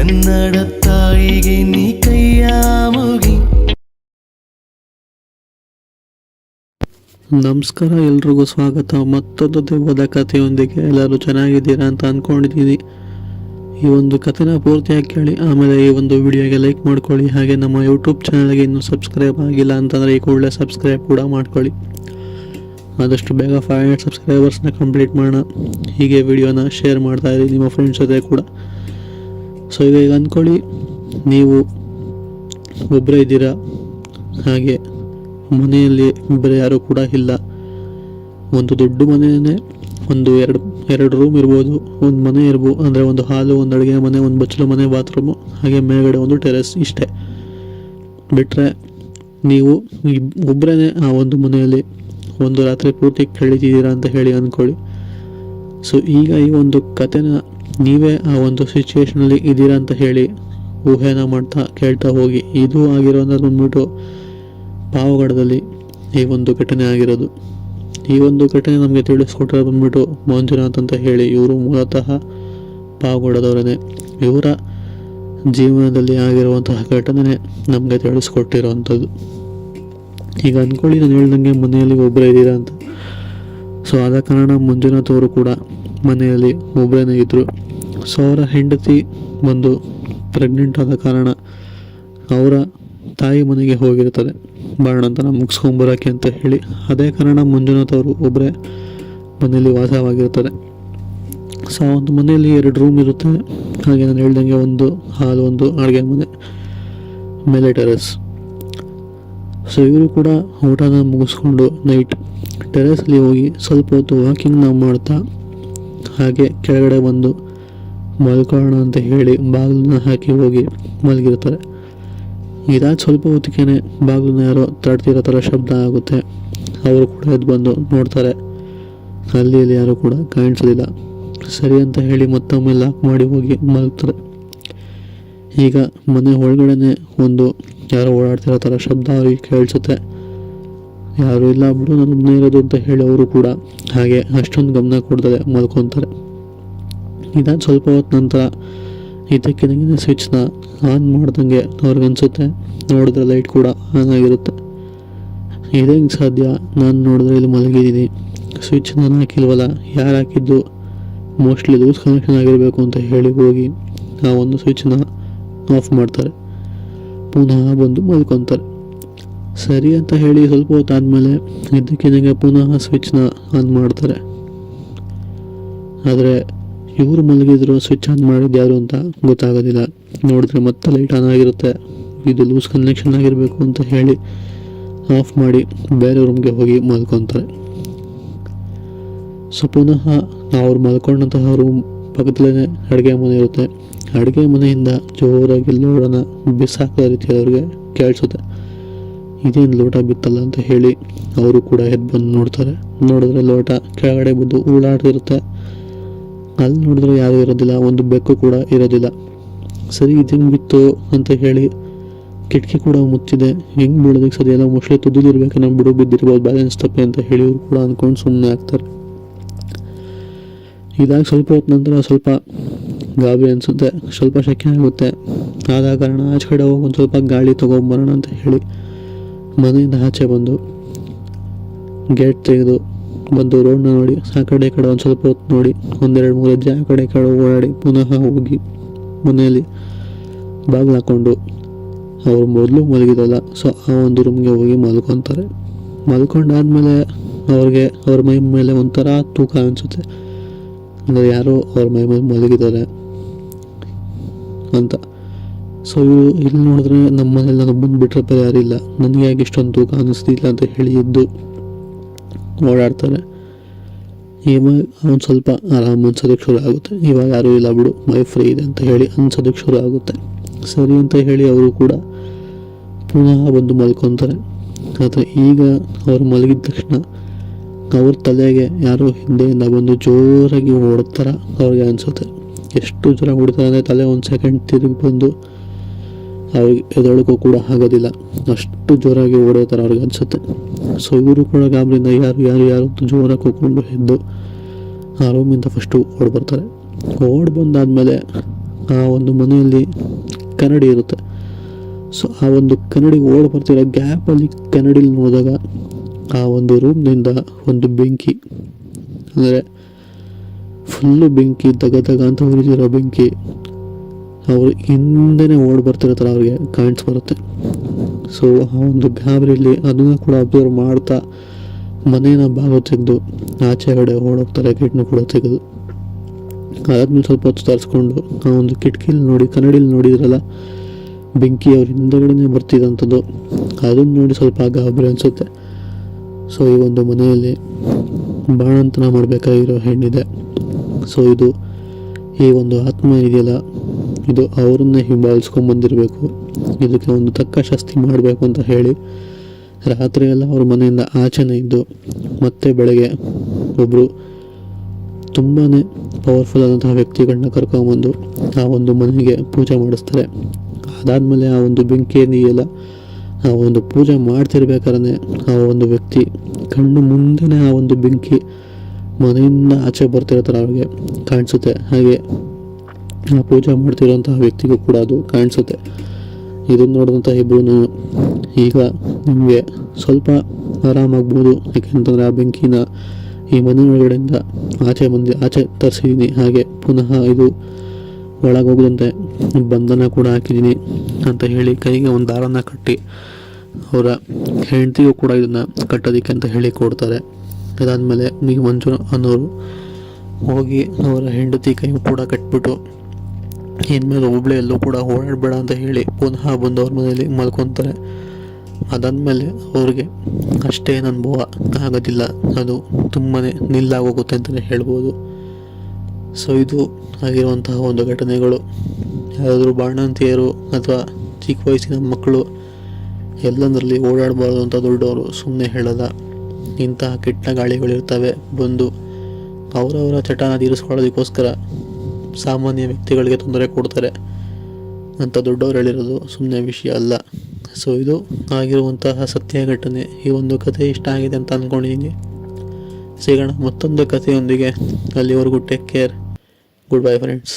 ಕನ್ನಡ ತಾಯಿಗೆ ನೀ ಕೈಯ ಮುಗಿ. ನಮಸ್ಕಾರ, ಎಲ್ರಿಗೂ ಸ್ವಾಗತ ಮತ್ತೊಂದು ದೆವ್ವದ ಕಥೆಯೊಂದಿಗೆ. ಎಲ್ಲರೂ ಚೆನ್ನಾಗಿದ್ದೀರಾ ಅಂತ ಅಂದ್ಕೊಂಡಿದ್ದೀನಿ. ಈ ಒಂದು ಕಥೆನ ಪೂರ್ತಿಯಾಗಿ ಕೇಳಿ, ಆಮೇಲೆ ಈ ಒಂದು ವಿಡಿಯೋಗೆ ಲೈಕ್ ಮಾಡ್ಕೊಳ್ಳಿ. ಹಾಗೆ ನಮ್ಮ ಯೂಟ್ಯೂಬ್ ಚಾನಲ್ಗೆ ಇನ್ನೂ ಸಬ್ಸ್ಕ್ರೈಬ್ ಆಗಿಲ್ಲ ಅಂತಂದರೆ ಈ ಕೂಡಲೇ ಸಬ್ಸ್ಕ್ರೈಬ್ ಕೂಡ ಮಾಡ್ಕೊಳ್ಳಿ. ಆದಷ್ಟು ಬೇಗ 500 ಸಬ್ಸ್ಕ್ರೈಬರ್ಸ್ನ ಕಂಪ್ಲೀಟ್ ಮಾಡೋಣ. ಹೀಗೆ ವಿಡಿಯೋನ ಶೇರ್ ಮಾಡ್ತಾ ಇರಿ ನಿಮ್ಮ ಫ್ರೆಂಡ್ಸ್ ಜೊತೆ ಕೂಡ. ಸೊ ಈಗ ಅಂದ್ಕೊಳ್ಳಿ, ನೀವು ಒಬ್ಬರೇ ಇದ್ದೀರಾ, ಹಾಗೆ ಮನೆಯಲ್ಲಿ ಬೇರೆ ಯಾರೂ ಕೂಡ ಇಲ್ಲ. ಒಂದು ದೊಡ್ಡ ಮನೆಯೇ, ಒಂದು ಎರಡು ರೂಮ್ ಇರ್ಬೋದು, ಒಂದು ಮನೆ ಇರ್ಬೋದು, ಅಂದರೆ ಒಂದು ಹಾಲು, ಒಂದು ಅಡುಗೆ ಮನೆ, ಒಂದು ಬಚ್ಚಲು ಮನೆ, ಬಾತ್ರೂಮು, ಹಾಗೆ ಮೇಲ್ಗಡೆ ಒಂದು ಟೆರೆಸ್. ಇಷ್ಟೇ ಬಿಟ್ಟರೆ ನೀವು ಒಬ್ಬರೇ ಆ ಒಂದು ಮನೆಯಲ್ಲಿ ಒಂದು ರಾತ್ರಿ ಪೂರ್ತಿ ಕಳೀತಿದ್ದೀರಾ ಅಂತ ಹೇಳಿ ಅಂದ್ಕೊಳ್ಳಿ. ಸೊ ಈಗ ಈ ಒಂದು ಕಥೆನ ನೀವೇ ಆ ಒಂದು ಸಿಚುವೇಷನಲ್ಲಿ ಇದ್ದೀರಾ ಅಂತ ಹೇಳಿ ಊಹೆನ ಮಾಡ್ತಾ ಕೇಳ್ತಾ ಹೋಗಿ. ಇದು ಆಗಿರೋದು ಬಂದ್ಬಿಟ್ಟು ಪಾವಗಡದಲ್ಲಿ ಈ ಒಂದು ಘಟನೆ ಆಗಿರೋದು. ಈ ಒಂದು ಘಟನೆ ನಮಗೆ ತಿಳಿಸ್ಕೊಟ್ಟಿರೋ ಬಂದ್ಬಿಟ್ಟು ಮಂಜುನಾಥ್ ಅಂತ ಹೇಳಿ. ಇವರು ಮೂಲತಃ ಪಾವಗಡದವರೇ. ಇವರ ಜೀವನದಲ್ಲಿ ಆಗಿರುವಂತಹ ಘಟನೆ ನಮಗೆ ತಿಳಿಸ್ಕೊಟ್ಟಿರೋವಂಥದ್ದು. ಈಗ ಅಂದ್ಕೊಳ್ಳಿ, ನಾನು ಹೇಳ್ದಂಗೆ ಮನೆಯಲ್ಲಿ ಒಬ್ಬರೇ ಇದ್ದೀರಾ ಅಂತ. ಸೊ ಆದ ಕಾರಣ ಮಂಜುನಾಥ್ ಅವರು ಕೂಡ ಮನೆಯಲ್ಲಿ ಒಬ್ಬರೇ ಇದ್ದರು. ಸೊ ಅವರ ಹೆಂಡತಿ ಒಂದು ಪ್ರೆಗ್ನೆಂಟ್ ಆದ ಕಾರಣ ಅವರ ತಾಯಿ ಮನೆಗೆ ಹೋಗಿರ್ತಾರೆ ಬಾಣಂತನ ಮುಗಿಸ್ಕೊಂಬರೋಕ್ಕೆ ಅಂತ ಹೇಳಿ. ಅದೇ ಕಾರಣ ಮಂಜುನಾಥ್ ಅವರು ಒಬ್ಬರೇ ಮನೆಯಲ್ಲಿ ವಾಸವಾಗಿರ್ತಾರೆ. ಸೊ ಆ ಒಂದು ಮನೆಯಲ್ಲಿ 2 ರೂಮ್ ಇರುತ್ತೆ. ಹಾಗೆ ನಾನು ಹೇಳ್ದಂಗೆ ಒಂದು ಹಾಲು, ಒಂದು ಅಡುಗೆ ಮನೆ, ಮೇಲೆ ಟೆರೆಸ್. ಸೊ ಇವರು ಕೂಡ ಊಟನ ಮುಗಿಸ್ಕೊಂಡು ನೈಟ್ ಟೆರೆಸಲ್ಲಿ ಹೋಗಿ ಸ್ವಲ್ಪ ಹೊತ್ತು ವಾಕಿಂಗ್ನ ಮಾಡ್ತಾ ಹಾಗೆ ಕೆಳಗಡೆ ಬಂದು ಮಲ್ಕೊಳ್ಳೋಣ ಅಂತ ಹೇಳಿ ಬಾಗಿಲನ್ನ ಹಾಕಿ ಹೋಗಿ ಮಲಗಿರ್ತಾರೆ. ಇದಾದ ಸ್ವಲ್ಪ ಹೊತ್ತಿಗೆ ಬಾಗಿಲನ್ನ ಯಾರೋ ತಡ್ತಿರೋ ಥರ ಶಬ್ದ ಆಗುತ್ತೆ. ಅವರು ಕೂಡ ಎದ್ದು ಬಂದು ನೋಡ್ತಾರೆ, ಅಲ್ಲಿ ಯಾರೂ ಕೂಡ ಕಾಣಿಸೋದಿಲ್ಲ. ಸರಿ ಅಂತ ಹೇಳಿ ಮತ್ತೊಮ್ಮೆ ಲಾಕ್ ಮಾಡಿ ಹೋಗಿ ಮಲಗ್ತಾರೆ. ಈಗ ಮನೆ ಒಳಗಡೆ ಒಂದು ಯಾರೋ ಓಡಾಡ್ತಿರೋ ಥರ ಶಬ್ದ ಅವ್ರಿಗೆ ಕೇಳಿಸುತ್ತೆ. ಯಾರೂ ಇಲ್ಲ ಬಿಡು, ನಾನು ಒಬ್ಬನೇ ಇರೋದು ಅಂತ ಹೇಳಿ ಅವರು ಕೂಡ ಹಾಗೆ ಅಷ್ಟೊಂದು ಗಮನ ಕೊಡ್ತಾರೆ, ಮಲ್ಕೊತಾರೆ. ಇದಾದ ಸ್ವಲ್ಪ ಹೊತ್ತು ನಂತರ ಇದಕ್ಕಿದಂಗೆ ಸ್ವಿಚ್ನ ಆನ್ ಮಾಡ್ದಂಗೆ ಅವ್ರಿಗನ್ಸುತ್ತೆ. ನೋಡಿದ್ರೆ ಲೈಟ್ ಕೂಡ ಆನ್ ಆಗಿರುತ್ತೆ. ಇದೇ ಸಾಧ್ಯ, ನಾನು ನೋಡಿದ್ರೆ ಇಲ್ಲಿ ಮಲಗಿದ್ದೀನಿ, ಸ್ವಿಚ್ ನಾನು ಹಾಕಿಲ್ವಲ್ಲ, ಯಾರು ಹಾಕಿದ್ದು, ಮೋಸ್ಟ್ಲಿ ಲೂಸ್ ಕನೆಕ್ಷನ್ ಆಗಿರಬೇಕು ಅಂತ ಹೇಳಿ ಹೋಗಿ ಆ ಒಂದು ಸ್ವಿಚ್ನ ಆಫ್ ಮಾಡ್ತಾರೆ. ಪುನಃ ಬಂದು ಮಲ್ಕೊತಾರೆ. ಸರಿ ಅಂತ ಹೇಳಿ ಸ್ವಲ್ಪ ಹೊತ್ತಾದಮೇಲೆ ಇದಕ್ಕಿದಂಗೆ ಪುನಃ ಸ್ವಿಚ್ನ ಆನ್ ಮಾಡ್ತಾರೆ. ಆದರೆ ಇವರು ಮಲಗಿದ್ರು ಸ್ವಿಚ್ ಆನ್ ಮಾಡಿದ್ದು ಯಾರು ಅಂತ ಗೊತ್ತಾಗೋದಿಲ್ಲ. ನೋಡಿದ್ರೆ ಮತ್ತೆ ಲೈಟ್ ಆನ್ ಆಗಿರುತ್ತೆ. ಇದು ಲೂಸ್ ಕನೆಕ್ಷನ್ ಆಗಿರಬೇಕು ಅಂತ ಹೇಳಿ ಆಫ್ ಮಾಡಿ ಬೇರೆ ರೂಮ್ಗೆ ಹೋಗಿ ಮಲ್ಕೊತಾರೆ. ಸೊ ಪುನಃ ಅವ್ರು ಮಲ್ಕೊಂಡಂತಹ ರೂಮ್ ಪಕ್ಕದಲ್ಲೇ ಅಡುಗೆ ಮನೆ ಇರುತ್ತೆ. ಅಡುಗೆ ಮನೆಯಿಂದ ಜೋರಾಗಿ ಲೋಟನ ಬಿಸಾಕೋ ರೀತಿಯಲ್ಲಿ ಅವ್ರಿಗೆ ಕೇಳಿಸುತ್ತೆ. ಇದೇನು ಲೋಟ ಬಿತ್ತಲ್ಲ ಅಂತ ಹೇಳಿ ಅವರು ಕೂಡ ಎದ್ದು ಬಂದು ನೋಡ್ತಾರೆ. ನೋಡಿದ್ರೆ ಲೋಟ ಕೆಳಗಡೆ ಬಿದ್ದು ಉರುಳಾಡ್ತಿರುತ್ತೆ. ಅಲ್ಲಿ ನೋಡಿದ್ರೆ ಯಾರೂ ಇರೋದಿಲ್ಲ, ಒಂದು ಬೆಕ್ಕು ಕೂಡ ಇರೋದಿಲ್ಲ. ಸರಿ, ಇದು ಹೆಂಗೆ ಬಿತ್ತು ಅಂತ ಹೇಳಿ ಕಿಟಕಿ ಕೂಡ ಮುಚ್ಚಿದೆ, ಹೆಂಗೆ ಬೀಳೋದಕ್ಕೆ ಸರಿ ಎಲ್ಲ, ಮೋಸ್ಟ್ಲಿ ತುದಿಲಿರ್ಬೇಕು, ನಾವು ಬಿಡು ಬಿದ್ದಿರ್ಬೋದು, ಬ್ಯಾಲೆನ್ಸ್ ತಪ್ಪೆ ಅಂತ ಹೇಳಿ ಇವ್ರು ಕೂಡ ಅಂದ್ಕೊಂಡು ಸುಮ್ಮನೆ ಆಗ್ತಾರೆ. ಇದಾಗಿ ಸ್ವಲ್ಪ ಹೊತ್ತು ನಂತರ ಸ್ವಲ್ಪ ಗಾಬರಿ ಅನಿಸುತ್ತೆ, ಸ್ವಲ್ಪ ಶೆಕೆ ಆಗುತ್ತೆ. ಆದ ಕಾರಣ ಆಚೆ ಕಡೆ ಹೋಗಿ ಒಂದು ಸ್ವಲ್ಪ ಗಾಳಿ ತೊಗೊಂಬರೋಣ ಅಂತ ಹೇಳಿ ಮನೆಯಿಂದ ಆಚೆ ಬಂದು ಗೇಟ್ ತೆಗೆದು ಬಂದು ರೋಡ್ನ ನೋಡಿ ಆ ಕಡೆ ಈ ಕಡೆ ಒಂದು ಸ್ವಲ್ಪ ಹೊತ್ತು ನೋಡಿ 1-2-3 ಹೆಜ್ಜೆ ಆ ಕಡೆ ಈ ಕಡೆ ಓಡಾಡಿ ಪುನಃ ಹೋಗಿ ಮನೆಯಲ್ಲಿ ಬಾಗಿಲು ಹಾಕ್ಕೊಂಡು ಅವ್ರು ಮೊದಲು ಮಲಗಿದಲ್ಲ, ಸೊ ಆ ಒಂದು ರೂಮ್ಗೆ ಹೋಗಿ ಮಲ್ಕೊತಾರೆ. ಮಲ್ಕೊಂಡಾದ್ಮೇಲೆ ಅವ್ರ ಮೈ ಮೇಲೆ ಒಂಥರ ತೂಕ ಅನಿಸುತ್ತೆ, ಅಂದರೆ ಯಾರೋ ಅವ್ರ ಮೈ ಮೇಲೆ ಮಲಗಿದ್ದಾರೆ ಅಂತ. ಸೊ ಇವರು ಇಲ್ಲಿ ನೋಡಿದ್ರೆ ನಮ್ಮ ಮನೆಯಲ್ಲಿ ನಾನು ಬಂದುಬಿಟ್ರೆ ಬೇರೆ ಯಾರಿಲ್ಲ, ನನಗೆ ಯಾಕೆ ಇಷ್ಟೊಂದು ತೂಕ ಅನ್ನಿಸ್ತಿಲ್ಲ ಅಂತ ಹೇಳಿ ಎದ್ದು ಓಡಾಡ್ತಾರೆ. ಇವಾಗ ಒಂದು ಸ್ವಲ್ಪ ಆರಾಮ ಅನ್ಸೋದಕ್ಕೆ ಶುರು ಆಗುತ್ತೆ. ಇವಾಗ ಯಾರೂ ಇಲ್ಲ ಬಿಡು, ಮೈ ಫ್ರೀ ಇದೆ ಅಂತ ಹೇಳಿ ಅನ್ಸೋದಕ್ಕೆ ಶುರು ಆಗುತ್ತೆ. ಸರಿ ಅಂತ ಹೇಳಿ ಅವರು ಕೂಡ ಪುನಃ ಬಂದು ಮಲ್ಕೊತಾರೆ. ಆದರೆ ಈಗ ಅವ್ರು ಮಲಗಿದ ತಕ್ಷಣ ಅವ್ರ ತಲೆಗೆ ಯಾರೋ ಹಿಂದೆಯಿಂದ ಬಂದು ಜೋರಾಗಿ ಓಡ್ತಾರ ಅವ್ರಿಗೆ ಅನಿಸುತ್ತೆ. ಎಷ್ಟು ಜೋರಾಗಿ ಹೊಡಿತಾರೆ ಅಂದರೆ ತಲೆ ಒಂದು ಸೆಕೆಂಡ್ ತಿರುಗಿ ಬಂದು ಅವ್ರಿಗೆ ಎದೊಳಕ್ಕೂ ಕೂಡ ಆಗೋದಿಲ್ಲ, ಅಷ್ಟು ಜೋರಾಗಿ ಹೊಡೆಯೋ ಥರ ಅವ್ರಿಗೆ ಅನಿಸುತ್ತೆ. ಸೊ ಇವರು ಕೂಡ ಗಾಬರಿಯಿಂದ ಯಾರು ಅಂತ ಜೋರಾಗಿ ಕೂತ್ಕೊಂಡು ಎದ್ದು ಆ ರೂಮಿಂದ ಫಸ್ಟು ಓಡಿ ಬರ್ತಾರೆ. ಓಡಿ ಬಂದಾದಮೇಲೆ ಆ ಒಂದು ಮನೆಯಲ್ಲಿ ಕನ್ನಡಿ ಇರುತ್ತೆ. ಸೊ ಆ ಒಂದು ಕನ್ನಡಿ ಓಡ್ ಬರ್ತಿರೋ ಗ್ಯಾಪಲ್ಲಿ ಕನ್ನಡಿಲಿ ನೋಡಿದಾಗ ಆ ಒಂದು ರೂಮ್ನಿಂದ ಒಂದು ಬೆಂಕಿ, ಅಂದರೆ ಫುಲ್ಲು ಬೆಂಕಿ, ದಗ ಅಂತ ಉರಿದಿರೋ ಬೆಂಕಿ ಅವರು ಹಿಂದೆನೇ ಓಡ್ ಬರ್ತಿರೋ ಥರ ಅವ್ರಿಗೆ ಕಾಣಿಸ್ಬರುತ್ತೆ. ಸೊ ಆ ಒಂದು ಗಾಬರಿಯಲ್ಲಿ ಅದನ್ನು ಕೂಡ ಅಬ್ಸರ್ವ್ ಮಾಡ್ತಾ ಮನೇನ ಬಾಗಿಲು ತೆಗೆದು ಆಚೆಗಡೆ ಓಡೋಗ್ತಾರೆ, ಗೇಟ್ನು ಕೂಡ ತೆಗೆದು. ಅದಾದ್ಮೇಲೆ ಸ್ವಲ್ಪ ಹೊತ್ತು ತರಿಸ್ಕೊಂಡು ಆ ಒಂದು ಕಿಟಕಿಲಿ ನೋಡಿ, ಕನ್ನಡಿಲಿ ನೋಡಿದ್ರಲ್ಲ ಬೆಂಕಿ ಅವ್ರ ಹಿಂದೆಗಡೆನೇ ಬರ್ತಿದ್ದಂಥದ್ದು, ಅದನ್ನು ನೋಡಿ ಸ್ವಲ್ಪ ಗಾಬರಿ ಅನಿಸುತ್ತೆ. ಸೊ ಈ ಒಂದು ಮನೆಯಲ್ಲಿ ಬಾಣಂತನ ಮಾಡಬೇಕಾಗಿರೋ ಹೆಣ್ಣಿದೆ. ಸೊ ಇದು ಈ ಒಂದು ಆತ್ಮ ಇದೆಯಲ್ಲ, ಇದು ಅವರನ್ನೇ ಹಿಂಬಾಲಿಸ್ಕೊಂಬಂದಿರಬೇಕು, ಇದಕ್ಕೆ ಒಂದು ತಕ್ಕ ಶಾಸ್ತಿ ಮಾಡಬೇಕು ಅಂತ ಹೇಳಿ ರಾತ್ರಿ ಎಲ್ಲ ಅವ್ರ ಮನೆಯಿಂದ ಆಚೆನೇ ಇದ್ದು ಮತ್ತೆ ಬೆಳಗ್ಗೆ ಒಬ್ಬರು ತುಂಬಾ ಪವರ್ಫುಲ್ ಆದಂತಹ ವ್ಯಕ್ತಿಗಳನ್ನ ಕರ್ಕೊಂಬಂದು ಆ ಒಂದು ಮನೆಗೆ ಪೂಜೆ ಮಾಡಿಸ್ತಾರೆ. ಅದಾದಮೇಲೆ ಆ ಒಂದು ಬೆಂಕಿ ಏನಿದೆಯಲ್ಲ, ಆ ಒಂದು ಪೂಜೆ ಮಾಡ್ತಿರ್ಬೇಕಾದ್ರೆ ಆ ಒಂದು ವ್ಯಕ್ತಿ ಕಣ್ಣು ಮುಂದೆನೇ ಆ ಒಂದು ಬೆಂಕಿ ಮನೆಯಿಂದ ಆಚೆ ಬರ್ತಿರೋ ಥರ ಅವ್ರಿಗೆ ಕಾಣಿಸುತ್ತೆ. ಹಾಗೆ ಆ ಪೂಜೆ ಮಾಡ್ತಿರೋಂತಹ ವ್ಯಕ್ತಿಗೂ ಕೂಡ ಅದು ಕಾಣಿಸುತ್ತೆ. ಇದನ್ನು ನೋಡಿದಂಥ ಇಬ್ಬರೂ ಈಗ ನಿಮಗೆ ಸ್ವಲ್ಪ ಆರಾಮಾಗ್ಬೋದು, ಯಾಕೆಂತಂದರೆ ಆ ಬೆಂಕಿನ ಈ ಮನೆ ಒಳಗಡೆಯಿಂದ ಆಚೆ ತರಿಸಿದ್ದೀನಿ, ಹಾಗೆ ಪುನಃ ಇದು ಒಳಗೋಗದಂತೆ ಬಂಧನ ಕೂಡ ಹಾಕಿದ್ದೀನಿ ಅಂತ ಹೇಳಿ ಕೈಗೆ ಒಂದು ದಾರನ ಕಟ್ಟಿ ಅವರ ಹೆಂಡತಿಗೂ ಕೂಡ ಇದನ್ನು ಕಟ್ಟೋದಕ್ಕೆ ಅಂತ ಹೇಳಿ ಕೊಡ್ತಾರೆ. ಅದಾದಮೇಲೆ ಈಗ ಮಂಜು ಅನ್ನೋರು ಹೋಗಿ ಅವರ ಹೆಂಡತಿ ಕೈ ಕೂಡ ಕಟ್ಬಿಟ್ಟು ಇನ್ಮೇಲೆ ಒಬ್ಬಳೆ ಎಲ್ಲೂ ಕೂಡ ಓಡಾಡಬೇಡ ಅಂತ ಹೇಳಿ ಪುನಃ ಬಂದು ಅವ್ರ ಮನೆಯಲ್ಲಿ ಮಲ್ಕೊತಾರೆ. ಅದಾದಮೇಲೆ ಅವ್ರಿಗೆ ಅಷ್ಟೇನು ಅನುಭವ ಆಗೋದಿಲ್ಲ, ಅದು ತುಂಬಾ ನಿಲ್ಲಾಗೋಗುತ್ತೆ ಅಂತಲೇ ಹೇಳ್ಬೋದು. ಸೊ ಇದು ಆಗಿರುವಂತಹ ಒಂದು ಘಟನೆಗಳು. ಯಾರಾದರೂ ಬಾಣಂತಿಯರು ಅಥವಾ ಚಿಕ್ಕ ವಯಸ್ಸಿನ ಮಕ್ಕಳು ಎಲ್ಲಂದರಲ್ಲಿ ಓಡಾಡಬಾರ್ದು ಅಂತ ದೊಡ್ಡವರು ಸುಮ್ಮನೆ ಹೇಳಲ್ಲ. ಇಂತಹ ಕೆಟ್ಟ ಗಾಳಿಗಳಿರ್ತವೆ, ಬಂದು ಅವರವರ ಚಟನ ತೀರಿಸ್ಕೊಳ್ಳೋದಕ್ಕೋಸ್ಕರ ಸಾಮಾನ್ಯ ವ್ಯಕ್ತಿಗಳಿಗೆ ತೊಂದರೆ ಕೊಡ್ತಾರೆ ಅಂತ ದೊಡ್ಡವರು ಹೇಳಿರೋದು ಸುಮ್ಮನೆ ವಿಷಯ ಅಲ್ಲ. ಸೊ ಇದು ಆಗಿರುವಂತಹ ಸತ್ಯ ಘಟನೆ. ಈ ಒಂದು ಕಥೆ ಇಷ್ಟ ಆಗಿದೆ ಅಂತ ಅಂದ್ಕೊಂಡಿದ್ದೀನಿ. ಸಿಗೋಣ ಮತ್ತೊಂದು ಕಥೆಯೊಂದಿಗೆ. ಅಲ್ಲಿವರೆಗೂ take care. Good bye friends.